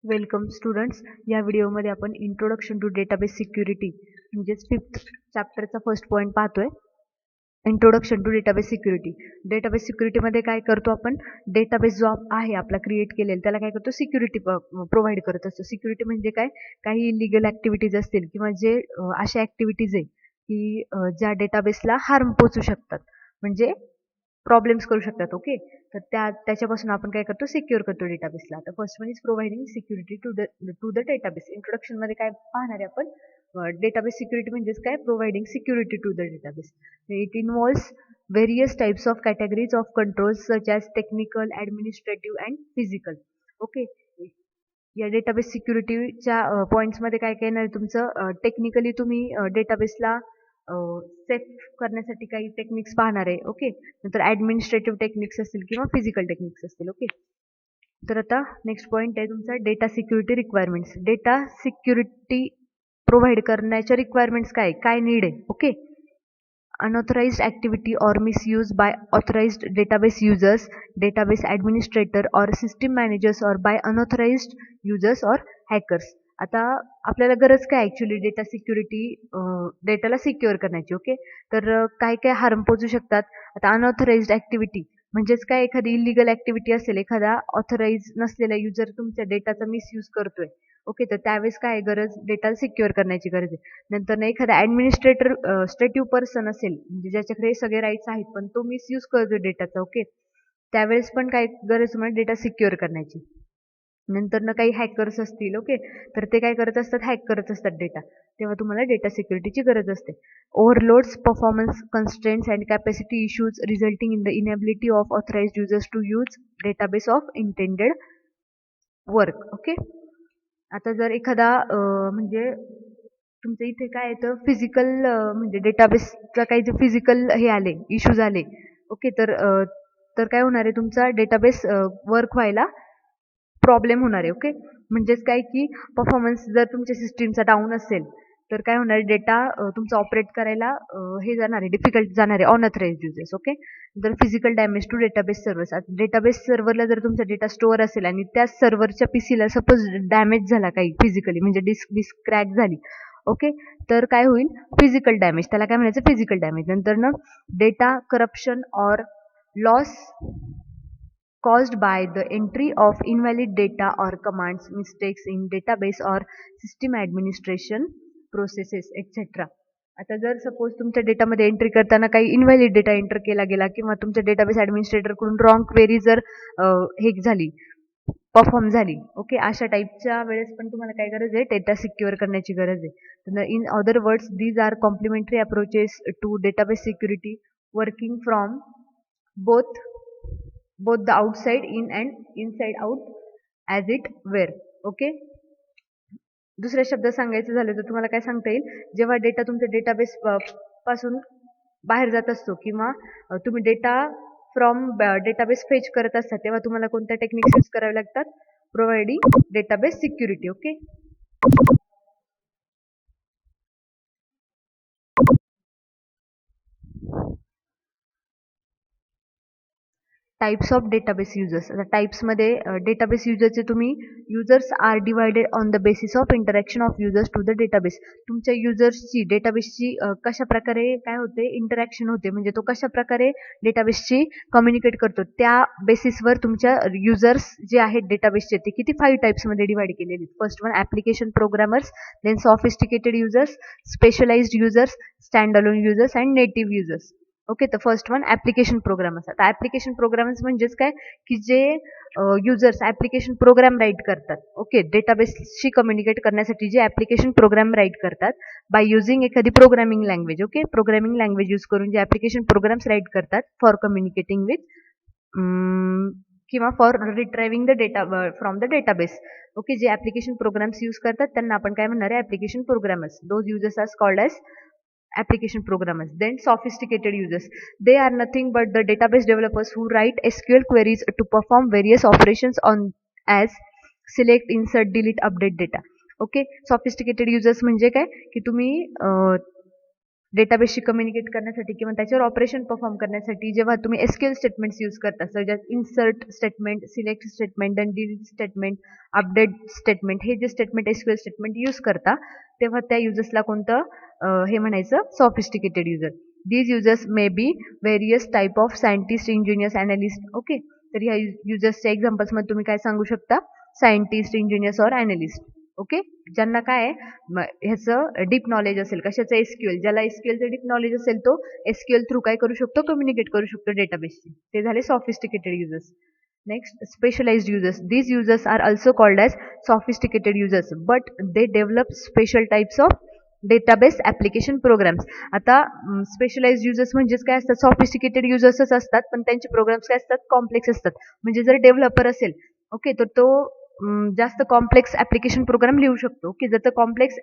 Welcome students. या व्हिडिओमध्ये आपण इंट्रोडक्शन टू डेटाबेस सिक्युरिटी म्हणजेच 5th चॅप्टरचा फर्स्ट पॉईंट पाहतोय. Introduction to database security. Database सिक्युरिटीमध्ये काय करतो आपण? डेटाबेस जो आहे आपला क्रिएट केलेला त्याला काय करतो? सिक्युरिटी प्रोव्हाइड करत असतो. सिक्युरिटी म्हणजे काय? काही इलिगल ॲक्टिव्हिटीज असतील किंवा जे अशा ॲक्टिव्हिटीज आहे की ज्या डेटाबेसला हार्म पोचू शकतात, म्हणजे प्रॉब्लेम्स करू शकतात. ओके, तर त्याच्यापासून आपण काय करतो? सिक्युअर करतो डेटाबेसला. आता first one is providing security to the database. Introduction मध्ये काय पाहणार आहे आपण? डेटाबेस सिक्युरिटी म्हणजेच काय? Providing security to the database. It involves various types of categories of controls such as technical, administrative and physical. Okay, या database सिक्युरिटीच्या पॉईंट्समध्ये काय काय येणार तुमचं? टेक्निकली तुम्ही डेटाबेसला सेफ करण्यासाठी काही टेक्निक्स पाहणार आहे. ओके, नंतर ॲडमिनिस्ट्रेटिव्ह टेक्निक्स असतील किंवा फिजिकल टेक्निक्स असतील. ओके, तर आता नेक्स्ट पॉईंट आहे तुमचा data security requirements. Data security provide करण्याच्या रिक्वायरमेंट्स काय नीड आहे? Okay, unauthorized activity or misuse by authorized database users, database administrator or system managers or by unauthorized users or hackers. आता आपल्याला गरज काय ॲक्च्युली डेटा सिक्युरिटी, डेटाला secure करण्याची. Okay, तर काय काय हार्म पोचू शकतात? आता अनऑथराइज्ड ॲक्टिव्हिटी म्हणजेच काय? एखादी इलिगल ॲक्टिव्हिटी असेल, एखादा ऑथराइज नसलेला युजर तुमच्या डेटाचा मिसयूज करतोय. ओके, तर त्यावेळेस काय गरज? डेटा सिक्युअर करण्याची गरज आहे. नंतर ना एखादा ॲडमिनिस्ट्रेटिव्ह पर्सन असेल, म्हणजे ज्याच्याकडे सगळे राईट्स आहेत पण तो मिसयूज करतो डेटाचा. ओके, त्यावेळेस पण काय गरज तुम्हाला? डेटा सिक्युअर करण्याची. नंतर ना काही हॅकर्स असतील. ओके, तर ते काय करत असतात? हॅक करत असतात डेटा, तेव्हा तुम्हाला डेटा सिक्युरिटीची गरज असते. Overloads, performance constraints and capacity issues resulting in the inability of authorized users to use database of intended work. Okay, आता जर एखादा म्हणजे तुमच्या इथे काय येतं? फिजिकल म्हणजे डेटाबेसचा काही जे फिजिकल हे आले, इश्यूज आले. ओके, तर काय होणार आहे? तुमचा डेटाबेस वर्क व्हायला प्रॉब्लेम होणार आहे. ओके, म्हणजेच काय की परफॉर्मन्स जर तुमच्या सिस्टीमचा डाऊन असेल तर काय होणार? डेटा तुमचा ऑपरेट करायला हे जाणार आहे, डिफिकल्ट जाणार आहे अनऑथराइज्ड युजर्स. ओके, जर physical damage to database servers. Database सर्व्हरला जर तुमचा डेटा स्टोअर असेल आणि त्या सर्व्हरच्या पीसीला सपोज डॅमेज झाला काही फिजिकली, म्हणजे डिस्क क्रॅक झाली. ओके, तर काय होईल? फिजिकल डॅमेज, त्याला काय म्हणायचं? Physical damage. नंतर ना data corruption or loss caused by the entry of invalid data or commands, mistakes in database or system administration processes etc. आता जर सपोज तुमच्या डेटामध्ये एंट्री करताना काही इनव्हॅलिड डेटा एंटर केला गेला किंवा तुमच्या डेटाबेस ॲडमिनिस्ट्रेटरकडून रॉंग क्वेरी जर हे झाली, परफॉर्म झाली. ओके, अशा टाईपच्या वेळेस पण तुम्हाला काय गरज आहे? डेटा सिक्युअर करण्याची गरज आहे. In other words, these are complementary approaches to database security working from both the outside in and inside out as it were. Okay, दुसऱ्या शब्दात सांगायचं झालं तर तुम्हाला काय सांगता येईल? जेव्हा डेटा तुमच्या डेटाबेस पासून बाहेर जात असतो किंवा तुम्ही डेटा फ्रॉम डेटाबेस फेच करत असता, तेव्हा तुम्हाला कोणत्या टेक्निक्स यूज करावे लागतात? Providing database security. Okay, types of database users. आता टाइप्समध्ये डेटाबेस युजरचे तुम्ही users are divided on the basis of interaction of users to the database. तुमच्या युजर्सची डेटाबेसची कशा प्रकारे काय होते? इंटरॅक्शन होते, म्हणजे तो कशा प्रकारे डेटाबेसची कम्युनिकेट करतो त्या बेसिसवर तुमच्या युजर्स जे आहेत डेटाबेसचे ते किती 5 टाइप्समध्ये डिवाइड केलेले. First one application programmers, then sophisticated users, specialised users, stand alone users and native users. Okay, तर फर्स्ट वन ॲप्लिकेशन प्रोग्रामर्स. आता ॲप्लिकेशन प्रोग्रामर्स म्हणजेच काय की जे युजर्स ॲप्लिकेशन प्रोग्राम राईट करतात. ओके, डेटाबेसशी कम्युनिकेट करण्यासाठी जे ॲप्लिकेशन प्रोग्राम राईट करतात बाय युझिंग एखादी programming language. Okay, programming language use करून जे ॲप्लिकेशन प्रोग्राम्स राईट करतात फॉर कम्युनिकेटिंग विथ किंवा for रिट्रायव्हिंग the data from the database. Okay, जे ॲप्लिकेशन प्रोग्राम्स यूज करतात त्यांना आपण काय म्हणणार आहे? Application programmers. Those users are called as application programmers. Then sophisticated users, they are nothing but the database developers who write SQL queries to perform various operations on as select, insert, delete, update data. Okay, sophisticated users म्हणजे काय की तुम्ही डेटाबेसशी communicate करण्यासाठी किंवा त्याच्यावर operation perform करण्यासाठी जेव्हा तुम्ही एसक्यूएल स्टेटमेंट्स यूज करता, such as insert statement, select statement, then delete statement, update statement, हे जे स्टेटमेंट एसक्यूएल स्टेटमेंट यूज करता तेव्हा त्या युजर्सला कोणतं हे म्हणायचं, sophisticated user. These users may be various type of scientist, engineers, analyst. Okay, तर ह्या युजर्सच्या एक्झाम्पल्समध्ये तुम्ही काय सांगू शकता, सायंटिस्ट, इंजिनियर्स और अनालिस्ट. ओके, ज्यांना काय ह्याचं डीप नॉलेज असेल, कशाचं, एसक्यूएल. ज्याला एसक्यूएलचं डीप नॉलेज असेल तो एसक्यूएल थ्रू काय करू शकतो, कम्युनिकेट करू शकतो डेटाबेसशी. ते झाले sophisticated users. Next, specialised users. These users are also called as sophisticated users but they develop special types of database application programs. आता स्पेशलाइज्ड युजर्स म्हणजेच काय असतात, सॉफिस्टिकेटेड युजर्सच असतात पण त्यांचे प्रोग्राम्स काय असतात, कॉम्प्लेक्स असतात. म्हणजे जर डेव्हलपर असेल ओके तर तो जास्त कॉम्प्लेक्स ॲप्लिकेशन प्रोग्राम लिहू शकतो की जर कॉम्प्लेक्स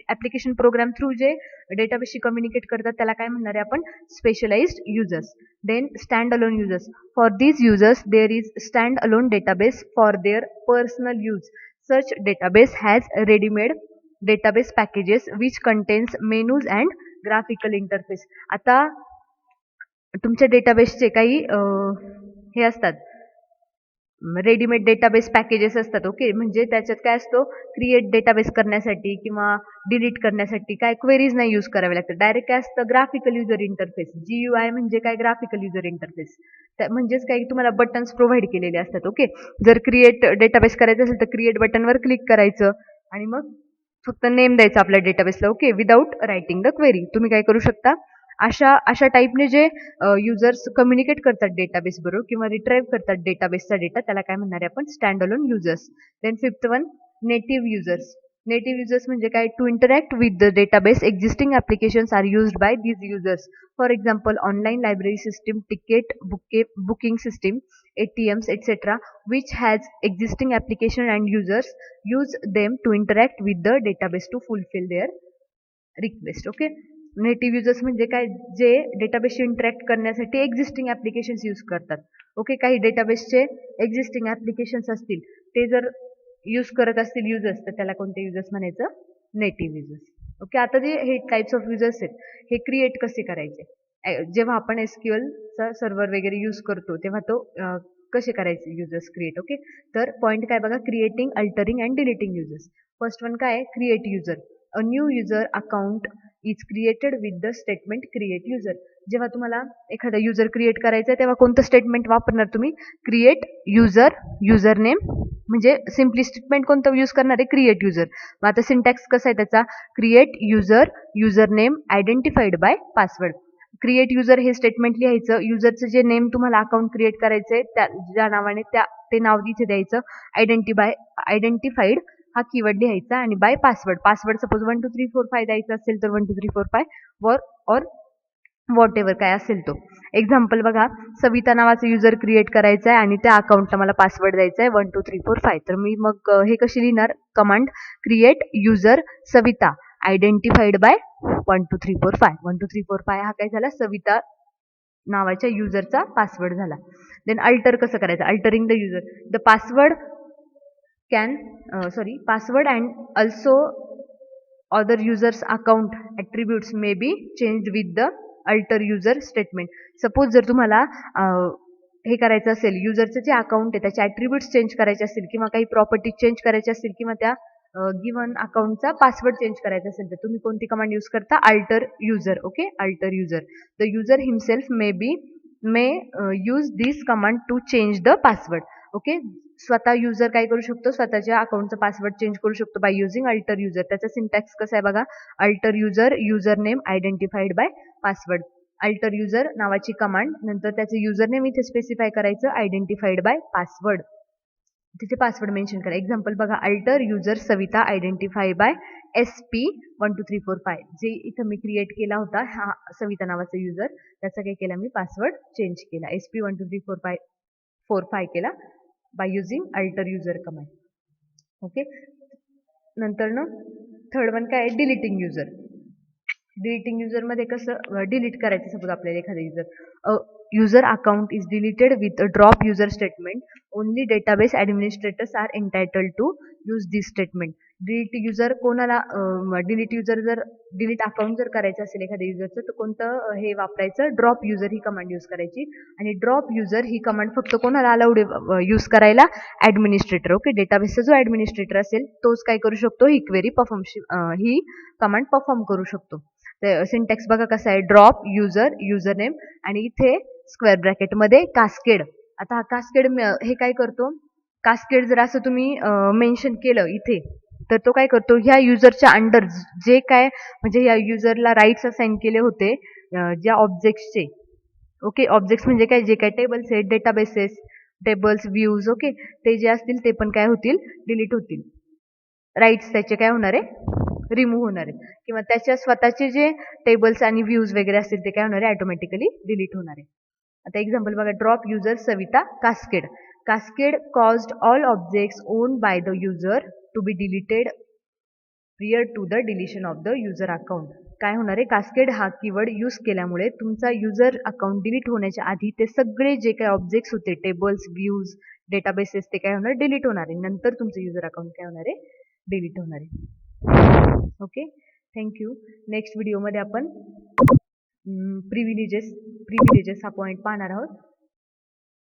ॲप्लिकेशन प्रोग्राम थ्रू जे डेटाबेसशी कम्युनिकेट करतात त्याला काय म्हणणार आहे आपण, specialised users. Then stand alone users. For these users there is stand alone database for their personal use. Such database has readymade database packages which contains menus and graphical interface. आता तुमच्या डेटाबेसचे काही हे असतात, रेडीमेड डेटाबेस पॅकेजेस असतात. Okay, म्हणजे त्याच्यात काय असतो, क्रिएट डेटाबेस करण्यासाठी किंवा डिलीट करण्यासाठी काय क्वेरीज नाही यूज करावे लागतात. डायरेक्ट काय असतं, ग्राफिकल युजर इंटरफेस. GUI म्हणजे काय, ग्राफिकल युजर इंटरफेस. म्हणजेच काही तुम्हाला बटन्स प्रोव्हाइड केलेले असतात. ओके, जर क्रिएट डेटाबेस करायचं असेल तर क्रिएट बटनवर क्लिक करायचं आणि मग फक्त नेम द्यायचं आपल्या डेटाबेसला. Okay, without writing the query. तुम्ही काय करू शकता, अशा टाईपने जे युजर्स कम्युनिकेट करतात डेटाबेस बरोबर किंवा रिट्राईव्ह करतात डेटाबेसचा डेटा, त्याला काय म्हणणार आहे आपण, stand alone users. Then fifth one, native users. Native users म्हणजे काय, to interact with the database existing applications are used by these users. For example, online library system, ticket booking system, ATMs, etc., which has existing application and users use them to interact with the database to fulfill their request. Okay, native users म्हणजे काय, जे डेटाबेसशी interact करण्यासाठी existing applications use करतात. Okay, काही डेटाबेसचे existing applications असतील ते जर use करत असतील युजर्स तर त्याला कोणते युजर्स म्हणायचं, नेटिव्ह युजर्स. ओके, आता जे हे टाईप्स ऑफ युजर्स आहेत हे क्रिएट कसे करायचे, जेव्हा आपण एसक्यूएलचा सर्व्हर वगैरे यूज करतो तेव्हा तो कसे करायचे युजर्स क्रिएट. ओके, तर पॉईंट काय बघा, creating, altering and deleting users. First one काय आहे, create user. A new user account is created with the statement create user. जेव्हा तुम्हाला एखादा युजर क्रिएट करायचं आहे तेव्हा कोणतं स्टेटमेंट वापरणार तुम्ही, क्रिएट युजर, युजर नेम. म्हणजे सिम्पली स्टेटमेंट कोणतं यूज करणार आहे, क्रिएट युजर. मग आता सिंटॅक्स कसा आहे त्याचा, create user, user name identified by password. Create user हे स्टेटमेंट लिहायचं, युजरचं जे नेम तुम्हाला अकाउंट क्रिएट करायचंय त्या ज्या नावाने ते नाव तिथे द्यायचं, आयडेंटिफाईड हा कीवर्ड लिहायचा आणि बाय पासवर्ड. पासवर्ड सपोज 1 2 3 4 5 द्यायचा असेल तर 1 2 3 4 5 और वॉट एव्हर काय असेल तो. एक्झाम्पल बघा, सविता नावाचं युजर क्रिएट करायचं आहे आणि त्या अकाउंटला मला पासवर्ड द्यायचा आहे 1 2 3 4 5. तर मी मग हे कशी लिहिणार, command create user Savita identified by 1 2 3 4 5. 1 2 3 4 5 हा काय झाला, सविता नावाच्या युजरचा पासवर्ड झाला. देन अल्टर कसं करायचं, altering the user. The password password and also other users account attributes may be changed with the alter user statement. Suppose जर तुम्हाला हे करायचं असेल, युजरचं जे अकाउंट आहे त्याचे ॲट्रिब्यूट्स चेंज करायचे असतील किंवा काही प्रॉपर्टी चेंज करायचे असतील किंवा त्या गिव्हन अकाउंटचा पासवर्ड चेंज करायचा असेल तर तुम्ही कोणती कमांड यूज करता, alter user. Okay, alter user. The user himself may use this command to change the password. Okay, स्वतः युजर काय करू शकतो, स्वतःच्या अकाउंटचा पासवर्ड चेंज करू शकतो बाय युझिंग अल्टर युजर. त्याचा सिंटॅक्स कसा आहे बघा, alter user, user name identified by password. Alter user नावाची कमांड, नंतर त्याचे युजर नेम इथे स्पेसिफाय करायचं, आयडेंटिफाईड बाय पासवर्ड. तिथे पासवर्ड मेन्शन करा. एक्झाम्पल बघा, alter user Savita identify by SP 1 2 3 4 5. जे इथं मी क्रिएट केला होता हा सविता नावाचा युजर, त्याचा काय केला मी, पासवर्ड चेंज केला, SP 1 2 3 4 5 केला bye using alter user command. Okay, नंतर ना थर्ड वन काय आहे, डिलीटिंग युजर. डिलीटिंग युजरमध्ये कसं डिलीट करायचं, सपोज आपल्याला एखादा user user account is deleted with a drop user statement, only database administrators are entitled to use this statement. Delete user कोणाला delete user जर डिलीट अकाउंट जर करायचं असेल एखाद्या युजरचं तर कोणतं हे वापरायचं ड्रॉप युजर ही कमांड यूज करायची आणि ड्रॉप युजर ही कमांड फक्त कोणाला अलाउड यूज करायला ॲडमिनिस्ट्रेटर. ओके, डेटाबेसचा जो ॲडमिनिस्ट्रेटर असेल तोच काय करू शकतो ही क्वेरी ही कमांड परफॉर्म करू शकतो. सिंटॅक्स बघा कसा आहे, ड्रॉप युजर युजर नेम आणि इथे स्क्वेअर ब्रॅकेटमध्ये कास्केड. आता हा कास्केड हे काय करतो, कास्केड जर असं तुम्ही मेन्शन केलं इथे तर तो काय करतो, ह्या युजरच्या अंडर जे काय म्हणजे ह्या युजरला राईट्स असाइन केले होते ज्या ऑब्जेक्ट्सचे. ओके, ऑब्जेक्ट्स म्हणजे काय, जे काय टेबल्स आहेत, डेटाबेसेस, टेबल्स, व्ह्यूज, ओके, ते जे असतील ते पण काय होतील, डिलीट होतील. राईट्स त्याचे काय होणार आहे, रिमूव्ह होणार आहेत किंवा त्याच्या स्वतःचे जे टेबल्स आणि व्ह्यूज वगैरे असतील ते काय होणार आहे, ऑटोमॅटिकली डिलीट होणार आहे. आता एक्झाम्पल बघा, drop user Savita cascade. Cascade caused all objects owned by the user to be deleted prior to the deletion of the user account. काय होणार आहे, कास्केड हा कीवर्ड यूज केल्यामुळे तुमचा युजर अकाउंट डिलीट होण्याच्या आधी ते सगळे जे काही ऑब्जेक्ट्स होते, टेबल्स, व्ह्यूज, डेटाबेसेस, ते काय होणार, डिलीट होणार आहे. नंतर तुमचं युजर अकाउंट काय होणार आहे, डिलीट होणार आहे. Okay, thank you. नेक्स्ट व्हिडिओमध्ये आपण प्रिव्हिलेजेस हा पॉईंट पाहणार आहोत.